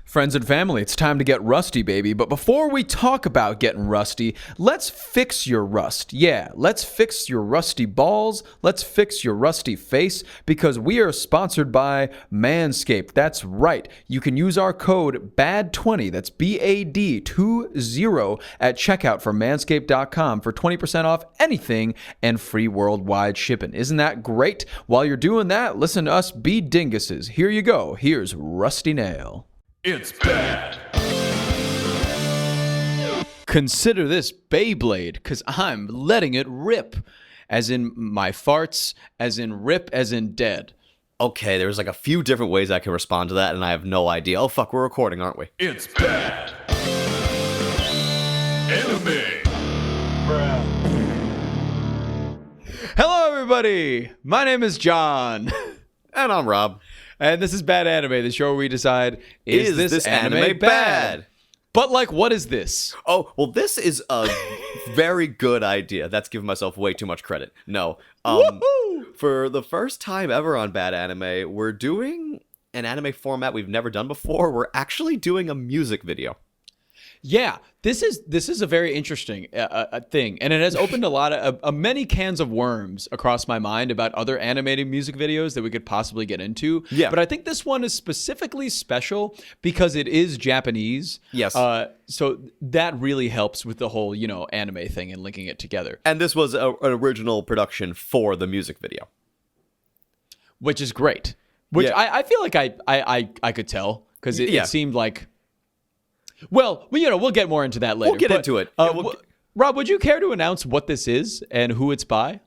Friends and family, it's time to get rusty, baby. But before we talk about getting rusty, let's fix your rust. Yeah, let's fix your rusty balls. Let's fix your rusty face because we are sponsored by Manscaped. That's right. You can use our code BAD20, that's BAD20 at checkout for manscaped.com for 20% off anything and free worldwide shipping. Isn't that great? While you're doing that, listen to us be dinguses. Here you go. Here's Rustynail. It's bad. Consider this Beyblade, because I'm letting it rip. As in my farts, as in rip, as in dead. Okay, there's like a few different ways I can respond to that, and I have no idea. Oh, fuck, we're recording, aren't we? It's bad. Anime. Bruh. Hello, everybody. My name is John. And I'm Rob. And this is Bad Anime, the show where we decide, is this anime bad? But, like, what is this? Oh, well, this is a very good idea. That's giving myself way too much credit. No. For the first time ever on Bad Anime, we're doing an anime format we've never done before. We're actually doing a music video. Yeah, this is a very interesting thing, and it has opened a lot of many cans of worms across my mind about other animated music videos that we could possibly get into. Yeah. But I think this one is specifically special because it is Japanese. Yes. So that really helps with the whole, anime thing and linking it together. And this was an original production for the music video. Which is great. Which Yeah. I feel like I could tell because Yeah. it seemed like... Well, we'll get more into that later. We'll get into it. Yeah, Rob, would you care to announce what this is and who it's by?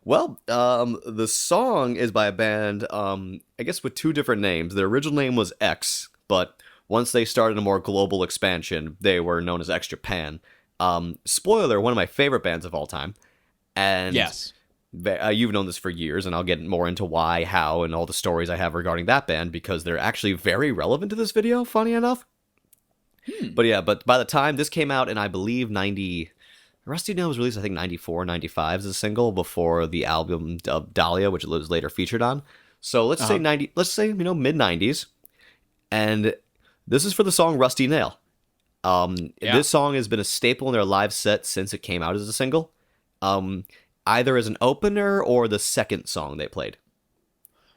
Well, the song is by a band, I guess with two different names. Their original name was X, but once they started a more global expansion, they were known as xjapan. Spoiler, one of my favorite bands of all time. And Yes. You've known this for years, and I'll get more into why, how, and all the stories I have regarding that band, because they're actually very relevant to this video, funny enough. But by the time this came out in, I believe, Rusty Nail was released, I think, 94, 95 as a single before the album of Dahlia, which it was later featured on. So let's say mid-90s. And this is for the song Rusty Nail. This song has been a staple in their live set since it came out as a single. Either as an opener or the second song they played.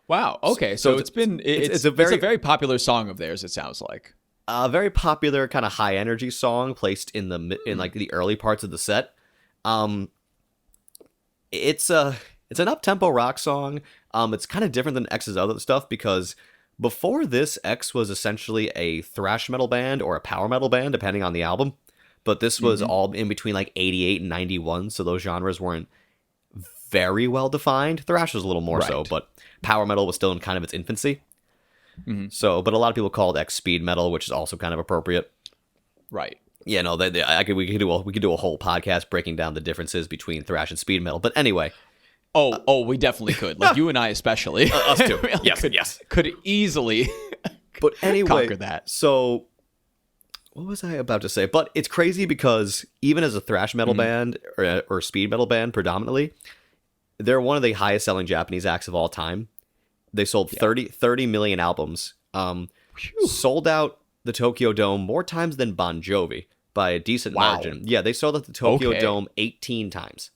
Wow. Okay. So it's a very popular song of theirs, it sounds like. A very popular kind of high energy song placed in the early parts of the set. It's an up-tempo rock song. It's kind of different than X's other stuff because before this, X was essentially a thrash metal band or a power metal band, depending on the album. But this was all in between like 88 and 91, so those genres weren't very well defined. Thrash was a little more so, but power metal was still in kind of its infancy. So, but a lot of people call it X speed metal, which is also kind of appropriate. Right. Yeah, no, we could do a whole podcast breaking down the differences between thrash and speed metal. But anyway, we definitely could. Like you and I, especially. us too. Really Yes. Could easily. But anyway, conquer that. So, what was I about to say? But it's crazy because even as a thrash metal band or speed metal band, predominantly, they're one of the highest selling Japanese acts of all time. They sold 30 million albums, sold out the Tokyo Dome more times than Bon Jovi by a decent margin. Yeah, they sold out the Tokyo Dome 18 times.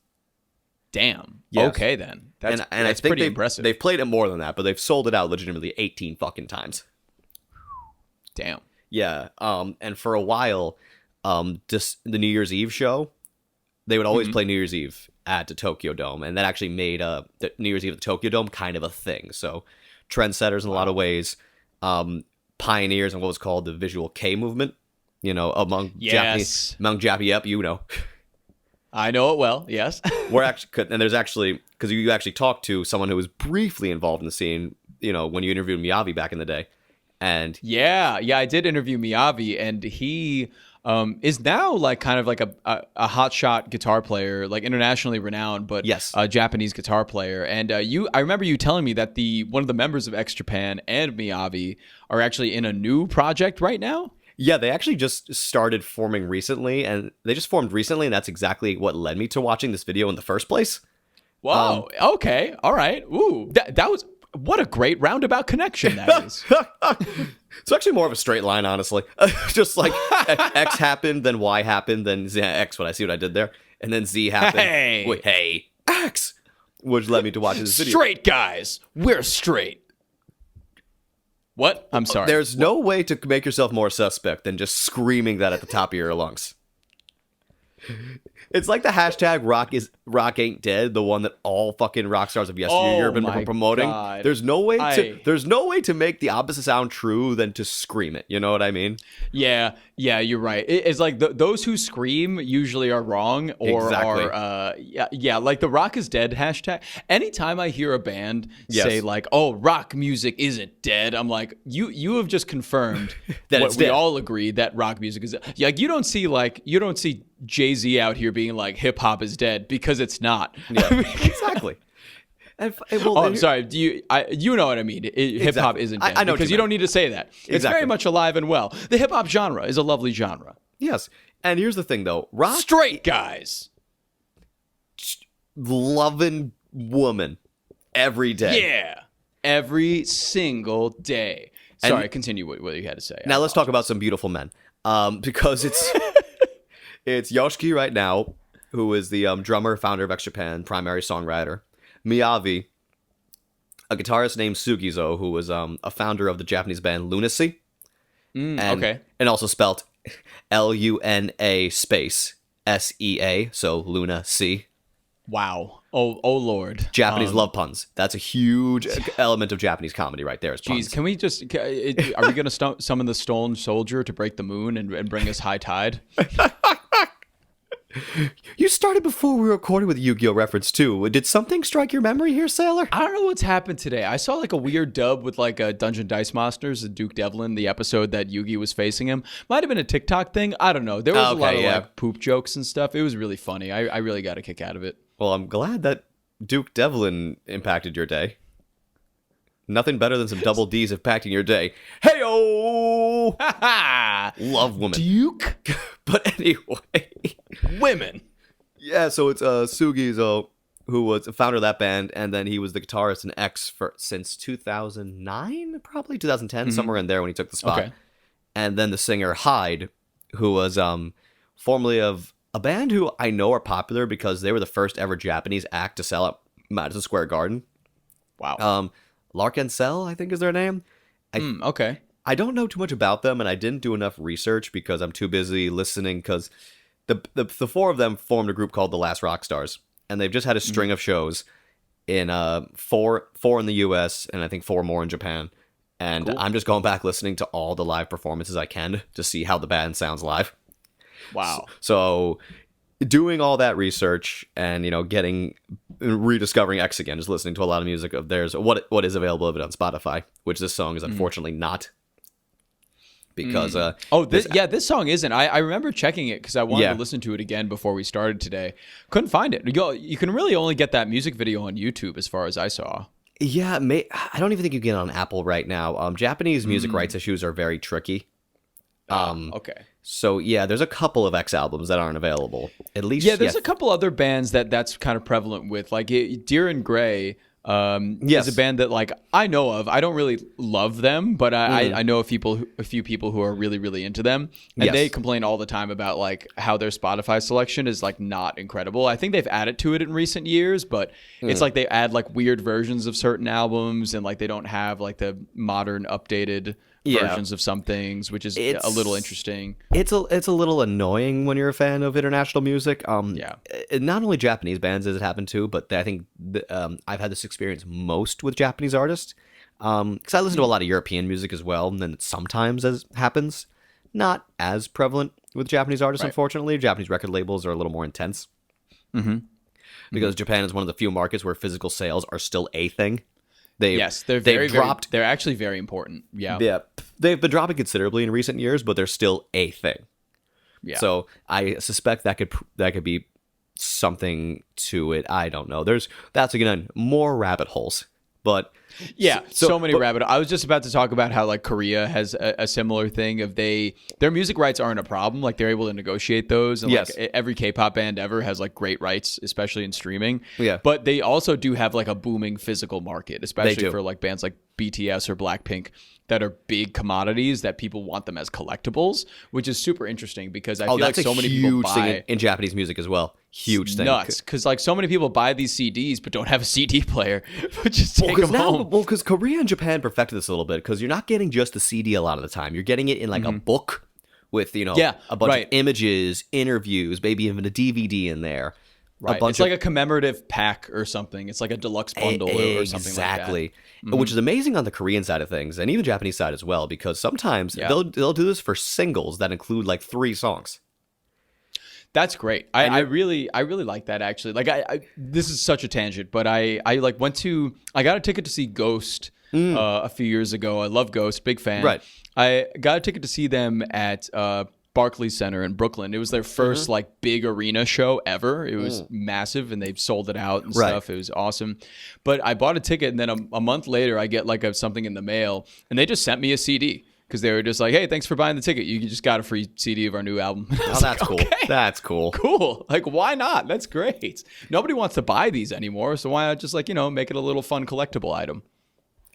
Damn. Yes. Okay, then. That's I think pretty impressive. They've played it more than that, but they've sold it out legitimately 18 fucking times. Damn. Yeah, and for a while, just the New Year's Eve show, they would always play New Year's Eve at the Tokyo Dome, and that actually made the New Year's Eve at the Tokyo Dome kind of a thing. So, trendsetters in a lot of ways, pioneers in what was called the visual K movement, among Japanese, Yep, I know it well, yes. There's actually, because you actually talked to someone who was briefly involved in the scene, when you interviewed Miyavi back in the day. And yeah, I did interview Miyavi, and he is now like kind of like a hotshot guitar player, like internationally renowned, but yes, a Japanese guitar player. And I remember you telling me that one of the members of xjapan and Miyavi are actually in a new project right now. Yeah, they actually just started forming recently, and that's exactly what led me to watching this video in the first place. Wow. Okay. All right. Ooh, that was What a great roundabout connection that is. It's actually more of a straight line, honestly. Just like X happened, then Y happened, then Z, X. What I see what I did there, and then Z happened. Hey. Wait, hey, X, which led me to watch this video. Straight guys, we're straight. What? I'm sorry. There's no way to make yourself more suspect than just screaming that at the top of your lungs. It's like the hashtag rock ain't dead, the one that all fucking rock stars of yesteryear have been promoting. God. There's no way to make the opposite sound true than to scream it. You know what I mean? Yeah, you're right. It's like those who scream usually are wrong, or Exactly. are like the rock is dead hashtag. Anytime I hear a band say like, "Oh, rock music isn't dead," I'm like, you have just confirmed That what it's we dead. all agree, that rock music is dead. Like you don't see Jay-Z out here being like hip hop is dead, because it's not. Yeah, exactly. I'm sorry. You know what I mean? Hip hop isn't dead, I know what because you you meant. don't need to say that. It's Exactly. very much alive and well. The hip hop genre is a lovely genre. Yes, and here's the thing though, rock Straight guys. loving woman every day. Yeah. Every single day. Sorry, continue what you had to say. Now let's talk about some beautiful men, because it's it's Yoshiki right now, who is the drummer, founder of xjapan, primary songwriter. Miyavi, a guitarist named Sugizo, who was a founder of the Japanese band Lunacy, and also spelt Luna space SEA, so Luna C. Wow. Oh Lord. Japanese love puns. That's a huge element of Japanese comedy right there. Is puns. Jeez, can we just? Are we going to summon the Stone Soldier to break the moon and bring us high tide? You started before we recorded with Yu-Gi-Oh reference too. Did something strike your memory here, Sailor? I don't know what's happened today. I saw like a weird dub with like a Dungeon Dice Masters and Duke Devlin, the episode that Yugi was facing him. Might have been a TikTok thing. I don't know. There was a lot of like poop jokes and stuff. It was really funny. I really got a kick out of it. Well, I'm glad that Duke Devlin impacted your day. Nothing better than some double D's impacting your day. Hey-oh! Love woman. Duke? But anyway. Women. Yeah, so it's Sugizo, who was a founder of that band, and then he was the guitarist in X since 2009, probably 2010, somewhere in there when he took the spot. Okay. And then the singer Hyde, who was formerly of a band who I know are popular because they were the first ever Japanese act to sell at Madison Square Garden. Wow. Lark Cell, I think is their name. Okay. I don't know too much about them, and I didn't do enough research because I'm too busy listening, because the four of them formed a group called the Last Rock Stars, and they've just had a string of shows in four in the US, and I think 4 more in Japan. And Cool. I'm just going back listening to all the live performances I can to see how the band sounds live. Wow. So doing all that research and, rediscovering X again, just listening to a lot of music of theirs, what is available of it on Spotify, which this song is unfortunately not. Because this song isn't. I remember checking it because I wanted to listen to it again before we started today. Couldn't find it. You can really only get that music video on YouTube, as far as I saw. Yeah, I don't even think you get it on Apple right now. Japanese music rights issues are very tricky. Okay. So yeah, there's a couple of X albums that aren't available. At least there's a couple other bands that's kind of prevalent with, like Deer and Gray. Is a band that like I know of. I don't really love them, but I know a few people who are really, really into them, and they complain all the time about like how their Spotify selection is like not incredible. I think they've added to it in recent years, but it's like they add like weird versions of certain albums, and like they don't have like the modern updated versions of some things, which is a little interesting. It's a little annoying when you're a fan of international music. Not only Japanese bands does it happen to, but I think I've had this experience most with Japanese artists, because I listen to a lot of European music as well, and then it sometimes happens. Not as prevalent with Japanese artists, unfortunately. Japanese record labels are a little more intense, because Japan is one of the few markets where physical sales are still a thing. They're actually very important. Yeah, they've been dropping considerably in recent years, but they're still a thing. Yeah. So I suspect that could be something to it. I don't know. That's again more rabbit holes. But Yeah, so many but- rabbit. I was just about to talk about how like Korea has a similar thing of their music rights aren't a problem. Like they're able to negotiate those, and Yes. like every K-pop band ever has like great rights, especially in streaming. Yeah. But they also do have like a booming physical market, especially do. for like bands like BTS or Blackpink that are big commodities that people want them as collectibles, which is super interesting because I feel like that's so a many people huge buy thing in Japanese music as well. Huge thing. nuts because like so many people buy these CDs but don't have a CD player, but just take them home. Well, because Korea and Japan perfected this a little bit because you're not getting just the CD a lot of the time. You're getting it in like a book with Yeah, a bunch right. of images, interviews, maybe even a DVD in there. Right. It's like a commemorative pack or something. It's like a deluxe bundle or something exactly. like that. Which is amazing on the Korean side of things and even Japanese side as well because sometimes they'll do this for singles that include like 3 songs. That's great. I really like that actually. Like I this is such a tangent, but I got a ticket to see Ghost a few years ago. I love Ghost, big fan. Right. I got a ticket to see them at Barclays Center in Brooklyn. It was their first like big arena show ever. It was massive and they've sold it out and Right. stuff. It was awesome. But I bought a ticket and then a month later I get like something in the mail and they just sent me a CD because they were just like, hey, thanks for buying the ticket. You just got a free CD of our new album. Oh, that's cool. Okay. That's cool. Cool. Like, why not? That's great. Nobody wants to buy these anymore. So why not just like, make it a little fun collectible item?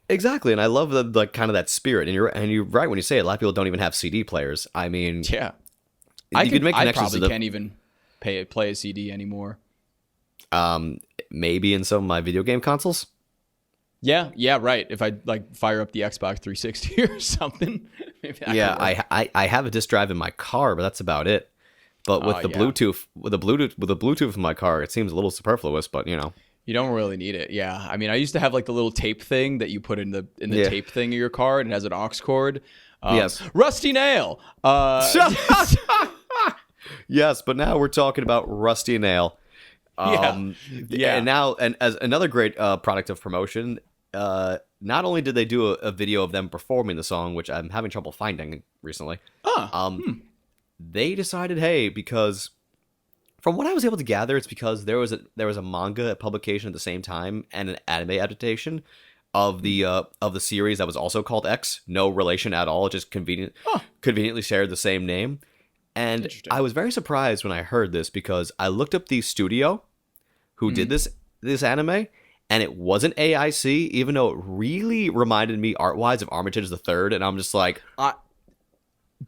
Exactly, and I love the like kind of that spirit. And you're right when you say it. A lot of people don't even have CD players. I mean, Yeah. you could make I connections probably to can't even play a CD anymore. maybe in some of my video game consoles. Yeah, right. If I like fire up the Xbox 360 or something. Maybe that Yeah, could work. I have a disk drive in my car, but that's about it. But with the yeah. Bluetooth, with the Bluetooth in my car, it seems a little superfluous. But You don't really need it. Yeah. I mean, I used to have like the little tape thing that you put in the Yeah. tape thing of your car and it has an aux cord. Yes. Rusty Nail. yes, but now we're talking about rustynail. Yeah. And as another great product of promotion, not only did they do a video of them performing the song, which I'm having trouble finding recently. They decided, hey, because from what I was able to gather, it's because there was a manga publication at the same time and an anime adaptation of the series that was also called X. No relation at all, just conveniently shared the same name. And I was very surprised when I heard this because I looked up the studio who did this anime, and it wasn't AIC, even though it really reminded me art-wise of Armitage the Third, and I'm just like,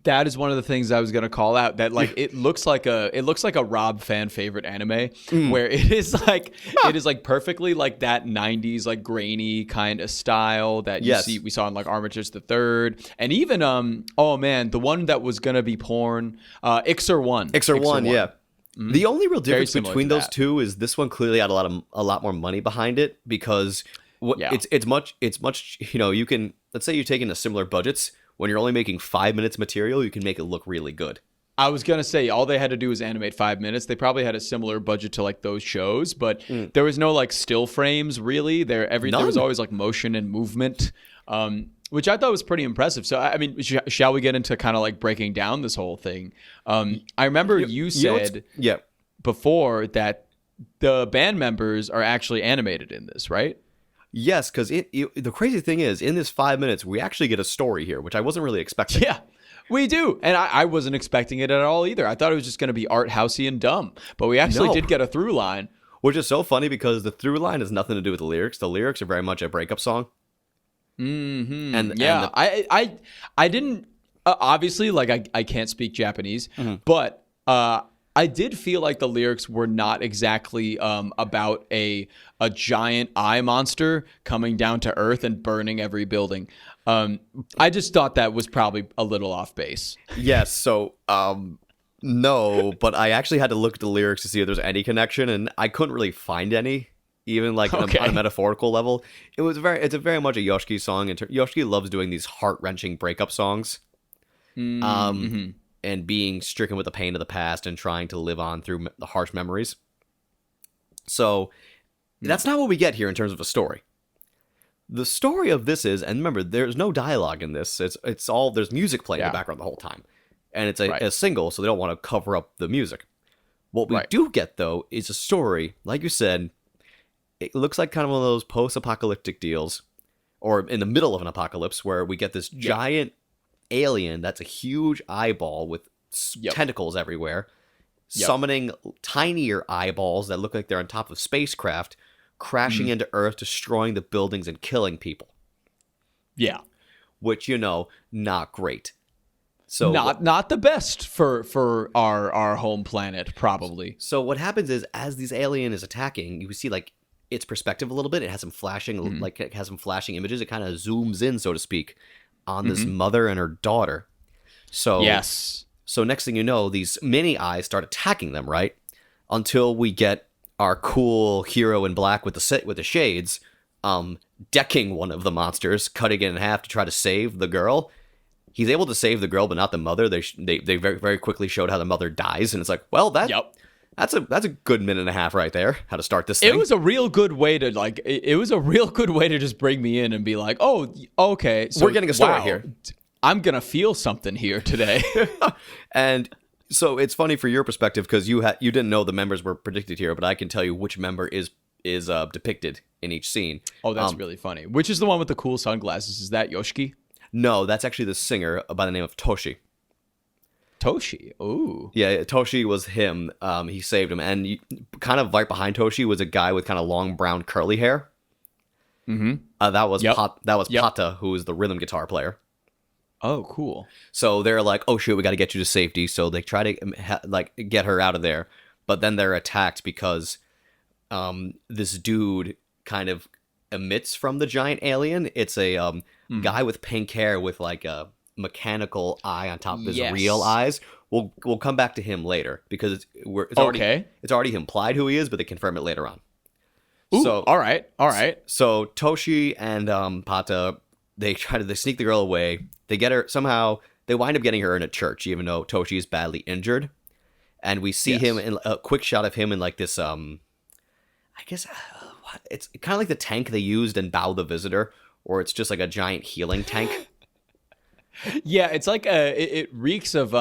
that is one of the things I was gonna call out. That like it looks like a Rob fan favorite anime where it is like perfectly like that 90s like grainy kind of style that we saw in like Armitage the Third, and even oh man, the one that was gonna be porn, Ixer One. yeah. The only real difference similar between to those that. two is this one clearly had a lot more money behind it because it's much you can, let's say you're taking a similar budgets. When you're only making 5 minutes material, you can make it look really good. I was gonna say all they had to do was animate 5 minutes. They probably had a similar budget to like those shows, but there was no like still frames really. There was always like motion and movement, which I thought was pretty impressive. So I mean, shall we get into kind of like breaking down this whole thing? I remember you said before that the band members are actually animated in this, right? Yes, because the crazy thing is, in this 5 minutes, we actually get a story here, which I wasn't really expecting. Yeah, we do. And I wasn't expecting it at all either. I thought it was just going to be art housey and dumb. But we actually did get a through line. Which is so funny because the through line has nothing to do with the lyrics. The lyrics are very much a breakup song. Mm-hmm. I didn't, obviously, like I can't speak Japanese, but I did feel like the lyrics were not exactly about a giant eye monster coming down to Earth and burning every building. I just thought that was probably a little off base. Yes, so no, but I actually had to look at the lyrics to see if there's any connection, and I couldn't really find any, even like on a metaphorical level. It's very much a Yoshiki song. Yoshiki loves doing these heart-wrenching breakup songs. And being stricken with the pain of the past and trying to live on through the harsh memories. So that's not what we get here in terms of a story. The story of this is, and remember, there's no dialogue in this. It's all, there's music playing in the background the whole time. And it's a single, so they don't want to cover up the music. What we do get, though, is a story, like you said, it looks like kind of one of those post-apocalyptic deals, or in the middle of an apocalypse, where we get this giant alien that's a huge eyeball with tentacles everywhere, summoning tinier eyeballs that look like they're on top of spacecraft, crashing into Earth, destroying the buildings and killing people. Yeah. Which, not great. So not the best for our home planet, probably. So what happens is, as this alien is attacking, you see like its perspective a little bit. It has some flashing, images. It kind of zooms in, so to speak, on this mother and her daughter. So yes. So next thing you know, these mini eyes start attacking them, right? Until we get our cool hero in black with the shades, decking one of the monsters, cutting it in half to try to save the girl. He's able to save the girl, but not the mother. They very, very quickly showed how the mother dies, and it's like, well, that's a good minute and a half right there. How to start this thing. It was a real good way to just bring me in and be like, oh, okay, so we're getting a story here. I'm gonna feel something here today. And so it's funny for your perspective, because you didn't know the members were predicted here, but I can tell you which member is depicted in each scene. Oh, that's really funny. Which is the one with the cool sunglasses? Is that Yoshiki? No, that's actually the singer by the name of Toshi. Toshi? Ooh. Yeah, Toshi was him. He saved him. And kind of right behind Toshi was a guy with kind of long brown curly hair. Mm-hmm. That was Pata, who is the rhythm guitar player. Oh, cool. So they're like, oh, shit, we got to get you to safety. So they try to get her out of there. But then they're attacked because this dude kind of emits from the giant alien. It's a guy with pink hair with like a mechanical eye on top of his real eyes. We'll come back to him later, because it's already implied who he is, but they confirm it later on. Ooh, so all right. So Toshi and Pata, they sneak the girl away. They get her somehow. They wind up getting her in a church, even though Toshi is badly injured. And we see him in a quick shot of him in like this I guess it's kind of like the tank they used in Bow the Visitor, or it's just like a giant healing tank. Yeah, it's like it reeks of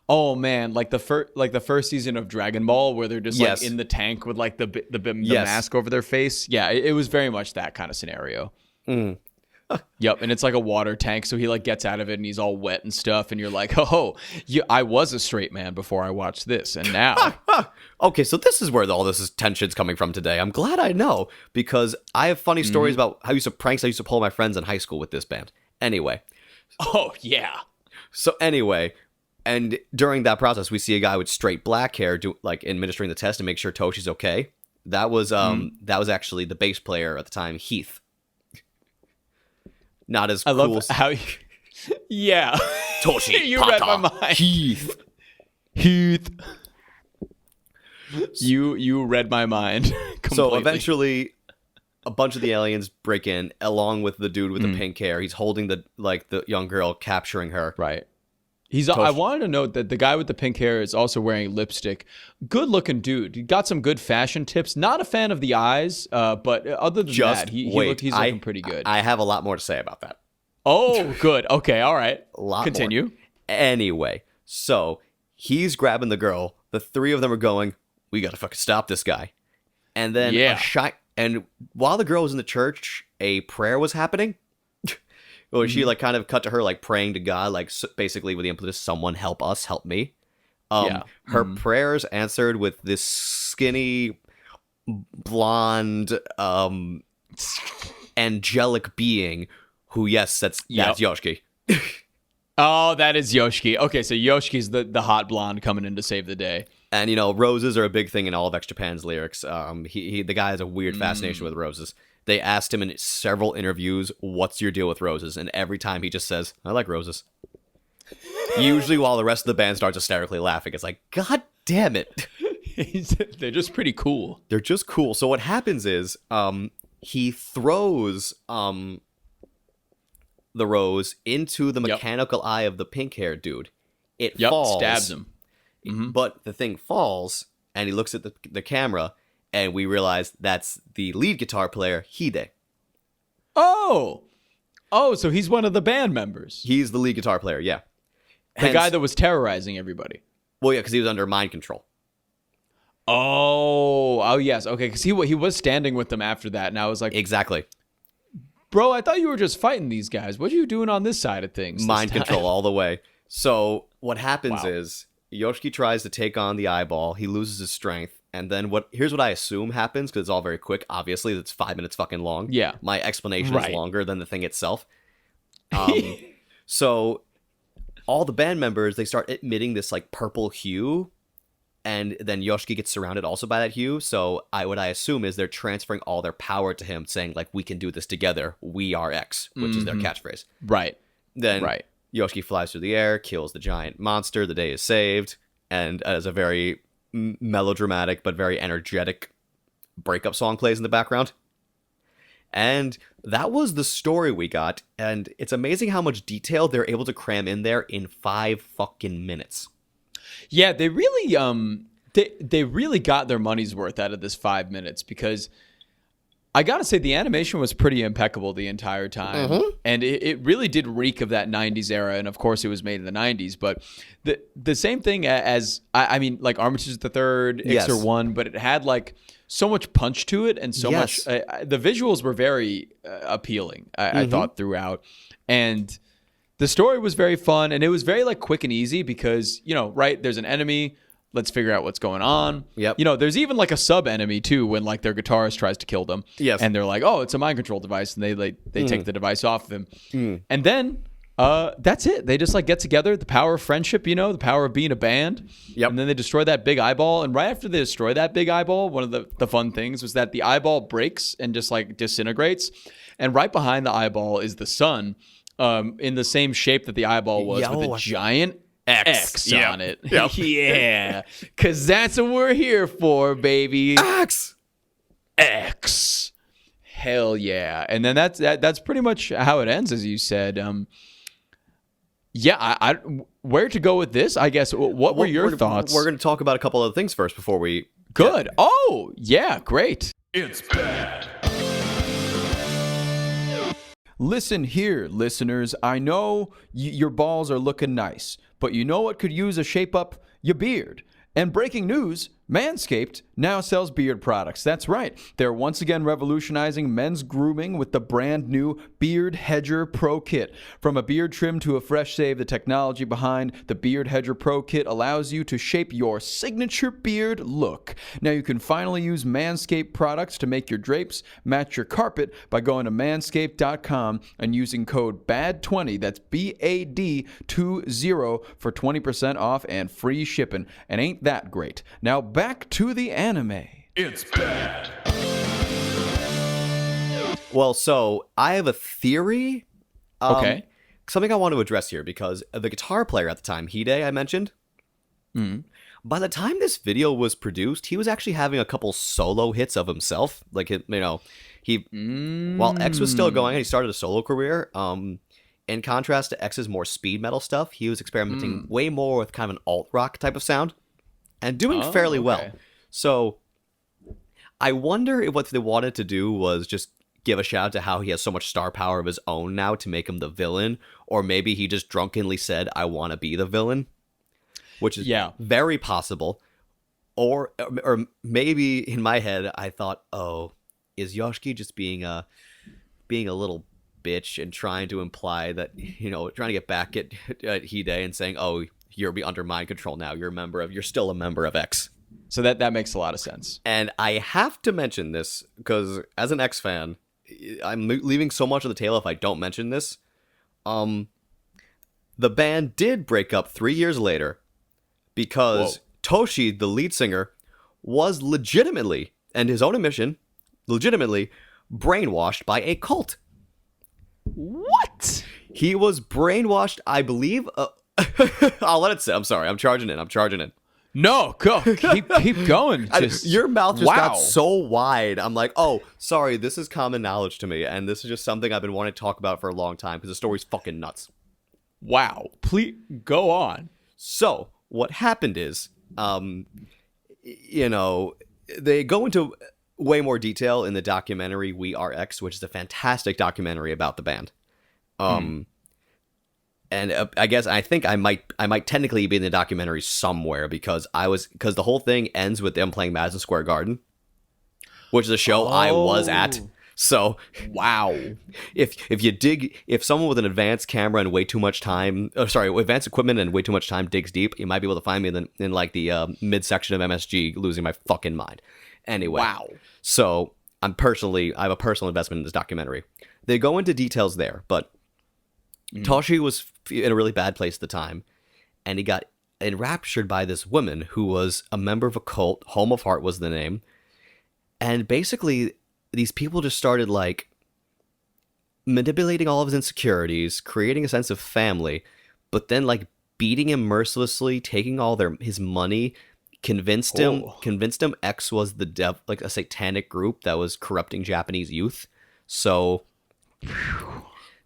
oh man, like the first season of Dragon Ball, where they're just like in the tank with like the mask over their face. Yeah, it was very much that kind of scenario. Yep, and it's like a water tank, so he like gets out of it and he's all wet and stuff, and you're like, I was a straight man before I watched this, and now. Okay, so this is where all this tension's coming from today. I'm glad I know, because I have funny stories about how I used to pull my friends in high school with this band. Anyway. Oh, yeah. So anyway, and during that process, we see a guy with straight black hair administering the test to make sure Toshi's okay. That was actually the bass player at the time, Heath. Not as cool. I love how yeah. Toshi, you Pata, read my mind. Heath. You read my mind completely. So eventually, a bunch of the aliens break in, along with the dude with the pink hair. He's holding the young girl, capturing her. Right. I wanted to note that the guy with the pink hair is also wearing lipstick. Good looking dude. He got some good fashion tips. Not a fan of the eyes, but other than that, he's looking pretty good. I have a lot more to say about that. Oh, good. Okay, all right. Continue. More. Anyway, so he's grabbing the girl. The three of them are going, we got to fucking stop this guy. And then and while the girl was in the church, a prayer was happening. Or she kind of cut to her praying to God, basically with the impetus, someone help us, help me. Her prayers answered with this skinny, blonde, angelic being who, yes, that's Yoshiki. Oh, that is Yoshiki. Okay, so Yoshiki's the hot blonde coming in to save the day. And, roses are a big thing in all of xJapan's lyrics. The guy has a weird fascination with roses. They asked him in several interviews, what's your deal with roses? And every time he just says, I like roses. Usually while the rest of the band starts hysterically laughing. It's like, God damn it. They're just pretty cool. They're just cool. So what happens is he throws the rose into the mechanical eye of the pink-haired dude. It falls. Stabs him. But the thing falls, and he looks at the camera, and we realize that's the lead guitar player, Hide. Oh, so he's one of the band members. He's the lead guitar player, yeah. The guy that was terrorizing everybody. Well, yeah, because he was under mind control. Oh, yes. Okay, because he was standing with them after that, and I was like, Exactly. bro, I thought you were just fighting these guys. What are you doing on this side of things? Mind control all the way. So what happens Wow. is Yoshiki tries to take on the eyeball. He loses his strength. And then here's what I assume happens, because it's all very quick. Obviously, it's 5 minutes fucking long. Yeah. My explanation Right. is longer than the thing itself. So all the band members, they start emitting this like purple hue. And then Yoshiki gets surrounded also by that hue. So what I assume is they're transferring all their power to him, saying like, we can do this together. We are X, which is their catchphrase. Right. Then Right. Yoshiki flies through the air, kills the giant monster. The day is saved. And as a very melodramatic but very energetic breakup song plays in the background. And that was the story we got. And it's amazing how much detail they're able to cram in there in 5 fucking minutes. Yeah, they really they really got their money's worth out of this 5 minutes, because I gotta say the animation was pretty impeccable the entire time, and it really did reek of that 90s era. And of course it was made in the 90s, but the same thing as I mean, like Armitage the Third, Yes. Ixer 1, but it had like so much punch to it, and so Yes. much the visuals were very appealing, I thought, throughout. And the story was very fun, and it was very like quick and easy, because, you know, right, there's an enemy, let's figure out what's going on. Yep. You know, there's even like a sub enemy too, when like their guitarist tries to kill them. Yes. And they're like, oh, it's a mind control device, and they take the device off of him. And then that's it. They just like get together, the power of friendship, you know, the power of being a band. Yep. And then they destroy that big eyeball. And right after they destroy that big eyeball, one of the fun things was that the eyeball breaks and just like disintegrates. And right behind the eyeball is the sun, in the same shape that the eyeball was, with a giant X on it. Yep. Yeah, because that's what we're here for, baby. X! Hell yeah. And then that's pretty much how it ends, as you said. Yeah, I where to go with this? I guess. What were your thoughts? We're going to talk about a couple other things first before we... Good. Oh, yeah, great. It's bad. Listen here, listeners. I know your balls are looking nice, but you know what could use a shape up? Your beard. And breaking news, Manscaped now sells beard products. That's right. They're once again revolutionizing men's grooming with the brand new Beard Hedger Pro Kit. From a beard trim to a fresh shave, the technology behind the Beard Hedger Pro Kit allows you to shape your signature beard look. Now you can finally use Manscaped products to make your drapes match your carpet by going to manscaped.com and using code BAD20, that's BAD20, for 20% off and free shipping. And ain't that great? Now back to the anime. It's bad. Well, so I have a theory. Okay. Something I want to address here, because the guitar player at the time, Hide, I mentioned, by the time this video was produced, he was actually having a couple solo hits of himself. Like, you know, while X was still going, he started a solo career. In contrast to X's more speed metal stuff, he was experimenting way more with kind of an alt rock type of sound and doing fairly well. So I wonder if what they wanted to do was just give a shout out to how he has so much star power of his own now to make him the villain, or maybe he just drunkenly said, I want to be the villain, which is very possible. Or maybe in my head, I thought, oh, is Yoshiki just being a little bitch and trying to imply that, you know, trying to get back at Hide and saying, oh, you're under mind control now. You're still a member of X. So that makes a lot of sense. And I have to mention this because as an X fan, I'm leaving so much on the table if I don't mention this. The band did break up 3 years later because Toshi, the lead singer, was legitimately, and his own admission, legitimately brainwashed by a cult. What? He was brainwashed, I believe. I'll let it sit. I'm sorry. I'm charging in. No, go. Keep going. Your mouth just got so wide. I'm like, oh, sorry. This is common knowledge to me, and this is just something I've been wanting to talk about for a long time because the story's fucking nuts. Wow. Please go on. So what happened is, you know, they go into way more detail in the documentary We Are X, which is a fantastic documentary about the band. And I think I might technically be in the documentary somewhere because the whole thing ends with them playing Madison Square Garden, which is a show I was at. So Wow. if someone with an advanced camera and way too much time, advanced equipment and way too much time digs deep, you might be able to find me in like the midsection of MSG, losing my fucking mind. Anyway, Wow. So I have a personal investment in this documentary. They go into details there, but Toshi was in a really bad place at the time, and he got enraptured by this woman who was a member of a cult. Home of Heart was the name, and basically these people just started like manipulating all of his insecurities, creating a sense of family, but then like beating him mercilessly, taking all his money, convinced him X was the devil, like a satanic group that was corrupting Japanese youth. So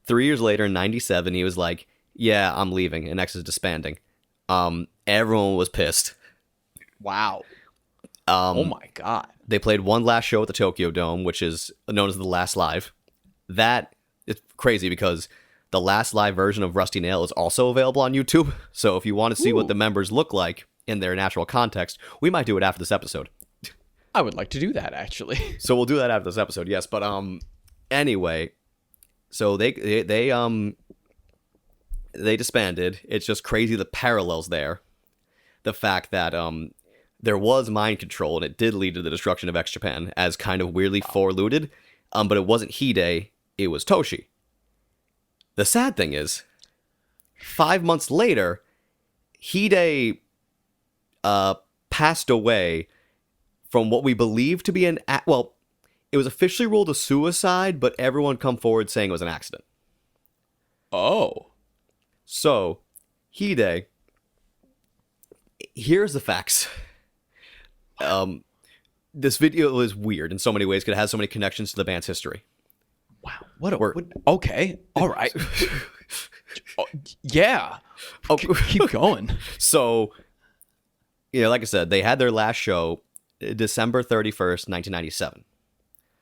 3 years later in 97, he was like, yeah, I'm leaving, and X is disbanding. Everyone was pissed. Wow. Oh my God. They played one last show at the Tokyo Dome, which is known as the Last Live. That is crazy because the Last Live version of Rusty Nail is also available on YouTube. So if you want to see what the members look like in their natural context, we might do it after this episode. I would like to do that, actually. So we'll do that after this episode, yes. But anyway, so they disbanded. It's just crazy the parallels there. The fact that there was mind control, and it did lead to the destruction of xJapan, as kind of weirdly foreluded. But it wasn't Hide, it was Toshi. The sad thing is, 5 months later, Hide passed away from what we believe to be it was officially ruled a suicide, but everyone come forward saying it was an accident. Oh. So, Hide, here's the facts. This video is weird in so many ways because it has so many connections to the band's history. Wow. Okay. All right. Yeah. Keep going. So, like I said, they had their last show December 31st, 1997.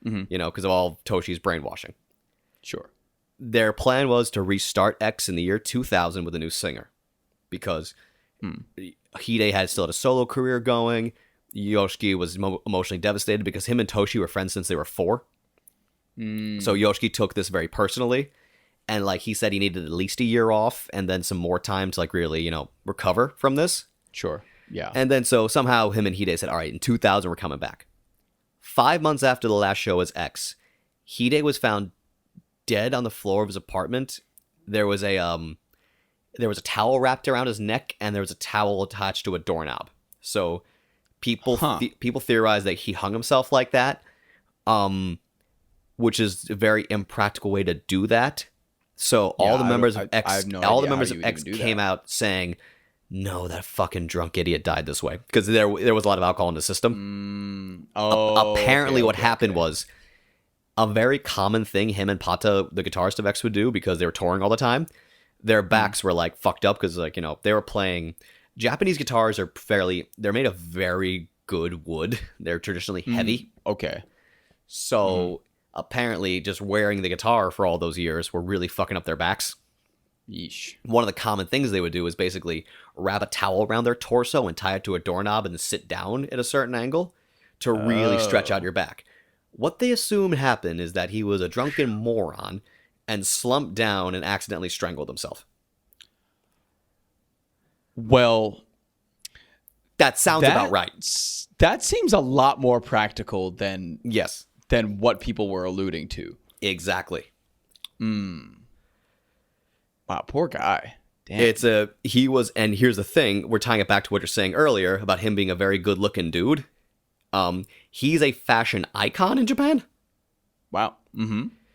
Because of all Toshi's brainwashing. Sure. Their plan was to restart X in the year 2000 with a new singer. Because Hide still had a solo career going. Yoshiki was emotionally devastated because him and Toshi were friends since they were 4. So Yoshiki took this very personally. And like he said, he needed at least a year off and then some more time to like really, recover from this. Sure. Yeah. And then so somehow him and Hide said, all right, in 2000, we're coming back. 5 months after the last show as X, Hide was found dead on the floor of his apartment. There was a towel wrapped around his neck, and there was a towel attached to a doorknob. So people theorize that he hung himself like that, which is a very impractical way to do that. So all the members of X came out saying, no, that fucking drunk idiot died this way. Because there was a lot of alcohol in the system. Apparently what happened was a very common thing him and Pata, the guitarist of X, would do because they were touring all the time. Their backs were like fucked up because they were playing. Japanese guitars are they're made of very good wood. They're traditionally heavy. Okay. So apparently just wearing the guitar for all those years were really fucking up their backs. Yeesh. One of the common things they would do is basically wrap a towel around their torso and tie it to a doorknob and sit down at a certain angle to really stretch out your back. What they assumed happened is that he was a drunken moron and slumped down and accidentally strangled himself. Well, that sounds about right. That seems a lot more practical than what people were alluding to. Exactly. Wow, poor guy. Damn. And here's the thing, we're tying it back to what you're saying earlier about him being a very good-looking dude. He's a fashion icon in Japan. Wow.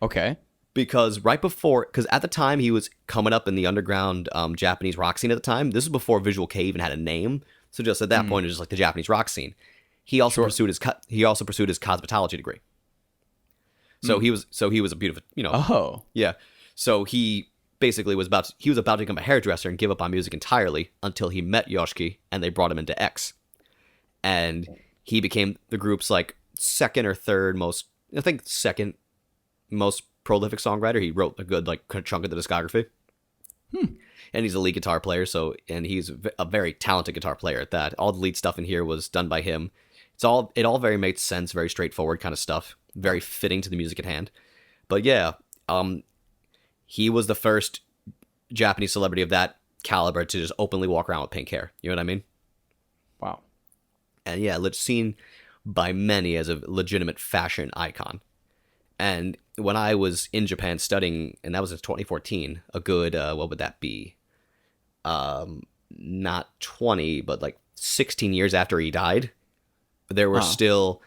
Okay. Because at the time he was coming up in the underground Japanese rock scene at the time. This is before Visual K even had a name. So just at that point, it was just like the Japanese rock scene. He also pursued his cosmetology degree. So he was a beautiful, Oh. Yeah. So he basically was about to become a hairdresser and give up on music entirely until he met Yoshiki and they brought him into X. And he became the group's like second most prolific songwriter. He wrote a good like chunk of the discography. And he's a lead guitar player, and he's a very talented guitar player at that. All the lead stuff in here was done by him. It all very made sense, very straightforward kind of stuff, very fitting to the music at hand. But yeah, he was the first Japanese celebrity of that caliber to just openly walk around with pink hair. You know what I mean? Wow. And yeah, seen by many as a legitimate fashion icon. And when I was in Japan studying, and that was in 2014, a good, what would that be? Not 20, but like 16 years after he died, there were still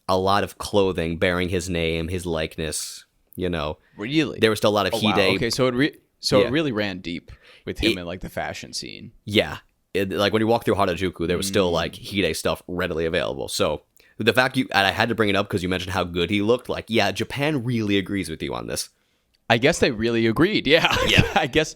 a lot of clothing bearing his name, his likeness, you know. Really? There was still a lot of Wow. Hide. Okay, so it really ran deep with him in like the fashion scene. Yeah. Like when you walk through Harajuku, there was still like Hide stuff readily available. So the fact and I had to bring it up because you mentioned how good he looked. Like, yeah, Japan really agrees with you on this. I guess they really agreed. Yeah. Yeah. I guess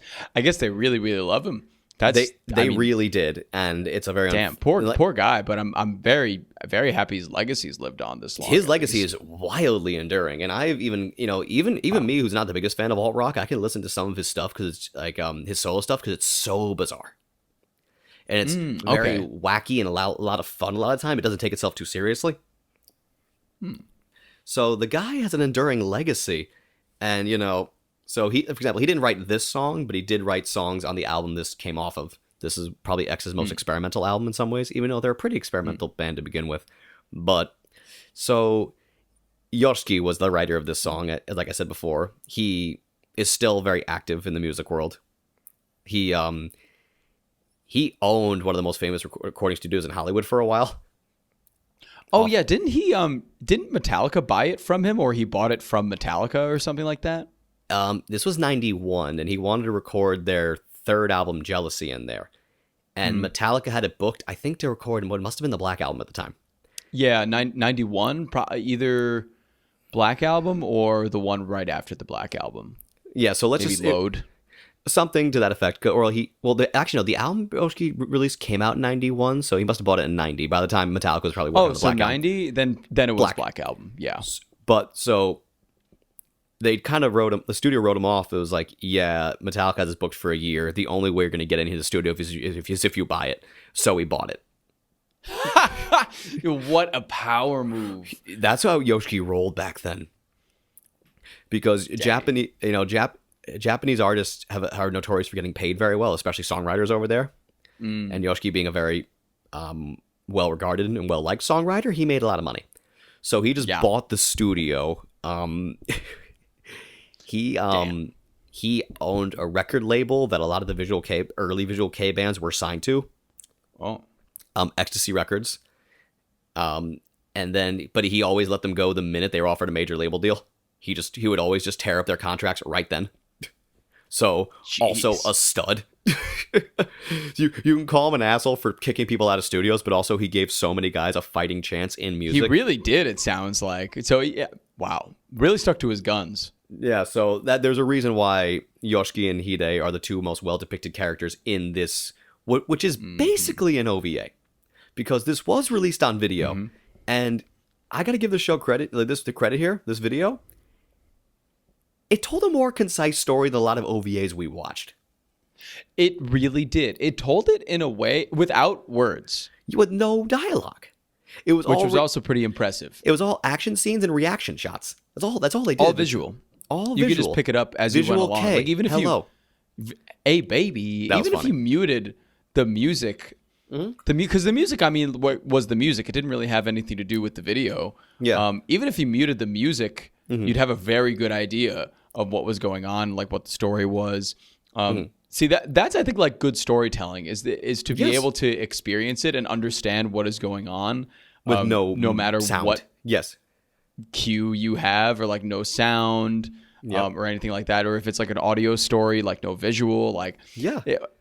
they really, really love him. They really did, and it's a very poor guy. But I'm very, very happy his legacy's lived on this long. His legacy is wildly enduring, and I've even me, who's not the biggest fan of alt rock, I can listen to some of his stuff because it's like his solo stuff because it's so bizarre, and it's very wacky and a lot of fun. A lot of time, it doesn't take itself too seriously. So the guy has an enduring legacy, and So for example, he didn't write this song, but he did write songs on the album this came off of. This is probably X's most experimental album in some ways, even though they're a pretty experimental band to begin with. But so Yoshiki was the writer of this song. Like I said before, he is still very active in the music world. He owned one of the most famous recording studios in Hollywood for a while. Oh yeah, didn't Metallica buy it from him, or he bought it from Metallica or something like that? This was 91, and he wanted to record their third album, Jealousy, in there. And Metallica had it booked, I think, to record what must have been the Black Album at the time. Yeah, 91, either Black Album or the one right after the Black Album. Yeah, so let's Maybe just... Load. Something to that effect. The album Yoshiki release came out in 91, so he must have bought it in 90. By the time Metallica was probably working on the Black 90, Album. then it was Black Album, yeah. But, so... They kind of the studio wrote him off. It was like, yeah, Metallica has this booked for a year. The only way you're going to get into the studio is if you buy it. So he bought it. What a power move. That's how Yoshiki rolled back then. Because Japanese artists are notorious for getting paid very well, especially songwriters over there. And Yoshiki being a very well-regarded and well-liked songwriter, he made a lot of money. So he just bought the studio. He owned a record label that a lot of the early Visual K bands were signed to. Oh. Ecstasy Records. But he always let them go the minute they were offered a major label deal. He would always just tear up their contracts right then. So, also a stud. You can call him an asshole for kicking people out of studios, but also he gave so many guys a fighting chance in music. He really did, it sounds like. So, yeah, wow. Really stuck to his guns. Yeah, so there's a reason why Yoshiki and Hide are the two most well-depicted characters in this, which is basically an OVA. Because this was released on video, and I gotta give the show credit, this video. It told a more concise story than a lot of OVAs we watched. It really did. It told it in a way without words. With no dialogue. Which was also pretty impressive. It was all action scenes and reaction shots. That's all they did. All visual. All you visual. could just pick it up as you went along. K. Like even if hey baby, even if you muted the music, because the music, I mean, what was the music? It didn't really have anything to do with the video. Yeah. Even if you muted the music, you'd have a very good idea of what was going on, like what the story was. See, that's I think like good storytelling is to be able to experience it and understand what is going on with no matter sound. what cue you have, or like no sound or anything like that, or if it's like an audio story, like no visual, like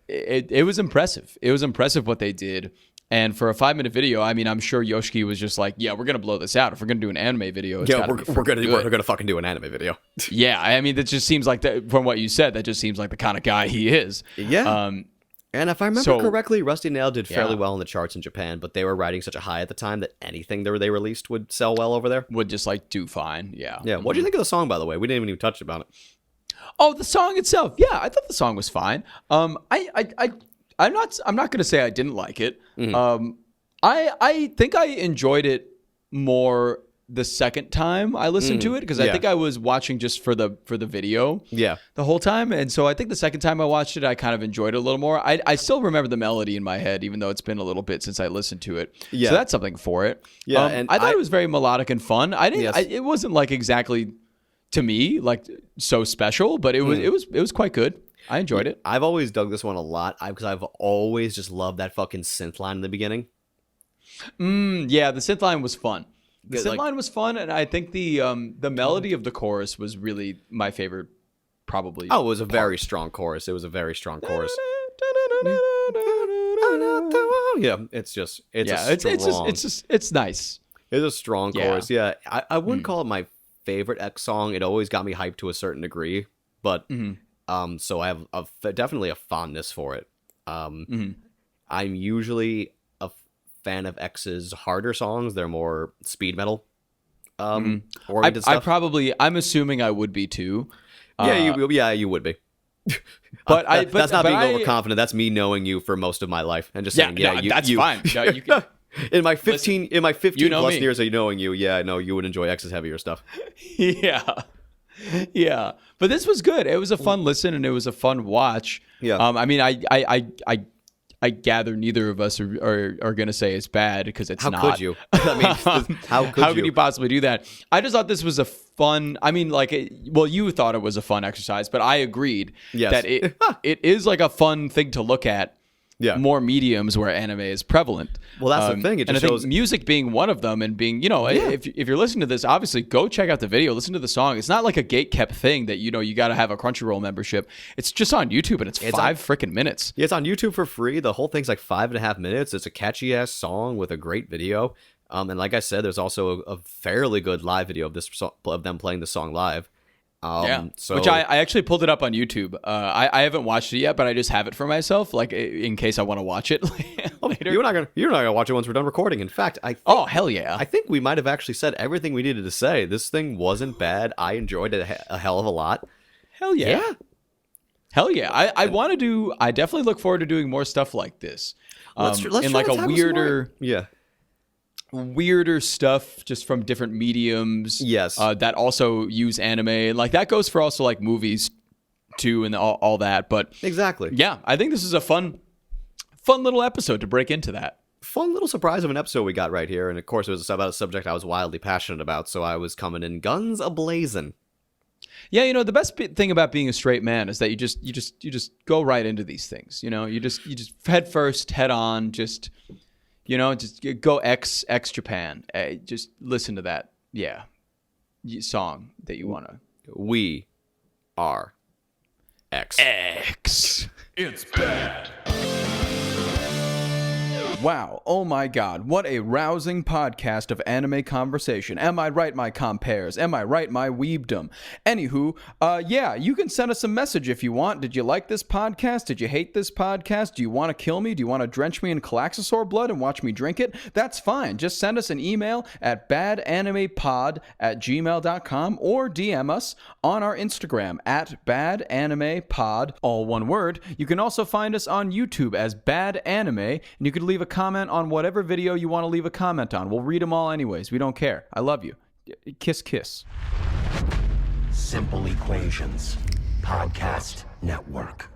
it was impressive. It was impressive what they did. And for a 5-minute video, I mean, I'm sure Yoshiki was just like, yeah, we're gonna blow this out. If we're gonna do an anime video, we're gonna fucking do an anime video. Yeah, I mean, that just seems like from what you said, that just seems like the kind of guy he is. Yeah. And if I remember correctly, Rustynail did fairly well in the charts in Japan, but they were riding such a high at the time that anything they released would sell well over there. Would just like do fine. Yeah. Yeah. What do you think of the song, by the way? We didn't even touch about it. Oh, the song itself. Yeah, I thought the song was fine. I'm not going to say I didn't like it. I think I enjoyed it more the second time I listened to it, because I think I was watching just for the video the whole time. And so I think the second time I watched it, I kind of enjoyed it a little more. I still remember the melody in my head, even though it's been a little bit since I listened to it. So that's something for it. Yeah, and I thought it was very melodic and fun. It wasn't like exactly to me like so special, but it was quite good. I enjoyed it. I've always dug this one a lot because I've always just loved that fucking synth line in the beginning. Yeah, the synth line was fun. The synth line was fun, and I think the melody of the chorus was really my favorite, probably. Oh, it was a very strong chorus. Yeah, it's strong. It's nice. It's a strong chorus. Yeah, I wouldn't call it my favorite X song. It always got me hyped to a certain degree, but so I have definitely a fondness for it. I'm usually fan of X's harder songs. They're more speed metal oriented stuff. I'm assuming I would be too. You would be. But that's not being overconfident. That's me knowing you for most of my life and just saying, that's fine. No, you can. in my 15 plus me. years of knowing you, you would enjoy X's heavier stuff. Yeah. But this was good. It was a fun listen and it was a fun watch. Yeah. I mean, I gather neither of us are going to say it's bad, because it's not. How could you? I mean, how could you possibly do that? I just thought this was a fun, I mean, you thought it was a fun exercise, but I agreed that it is like a fun thing to look at. More mediums where anime is prevalent. Well, that's the thing. It just and I shows think music being one of them, and being, if you're listening to this, obviously go check out the video, listen to the song. It's not like a gate-kept thing that you got to have a Crunchyroll membership. It's just on YouTube, and it's 5 freaking minutes. Yeah, it's on YouTube for free. The whole thing's like 5.5 minutes. It's a catchy ass song with a great video. And like I said, there's also a fairly good live video of them playing the song live. Which I actually pulled it up on YouTube. I haven't watched it yet, but I just have it for myself, like in case I want to watch it later. You're not gonna watch it once we're done recording. In fact, hell yeah! I think we might have actually said everything we needed to say. This thing wasn't bad. I enjoyed it a hell of a lot. Hell yeah! Hell yeah! I definitely look forward to doing more stuff like this. Let's in like a weirder stuff just from different mediums that also use anime, and like that goes for also like movies too, and all that. But exactly, I think this is a fun little episode to break into that. Fun little surprise of an episode we got right here. And of course it was about a subject I was wildly passionate about, so I was coming in guns a-blazing. Yeah, the best thing about being a straight man is that you just go right into these things. You just head first, head on, just go xjapan. Just listen to that, song that you want to. We are X. It's bad. Wow, oh my god, what a rousing podcast of anime conversation. Am I right, my compares? Am I right, my weebdom? Anywho, you can send us a message if you want. Did you like this podcast? Did you hate this podcast? Do you want to kill me? Do you want to drench me in Calaxosaur blood and watch me drink it? That's fine. Just send us an email at badanimepod@gmail.com or DM us on our Instagram at badanimepod, all one word. You can also find us on YouTube as Bad Anime, and you can leave a comment on whatever video you want to leave a comment on. We'll read them all anyways. We don't care. I love you. Kiss, kiss. Simple Equations Podcast Network.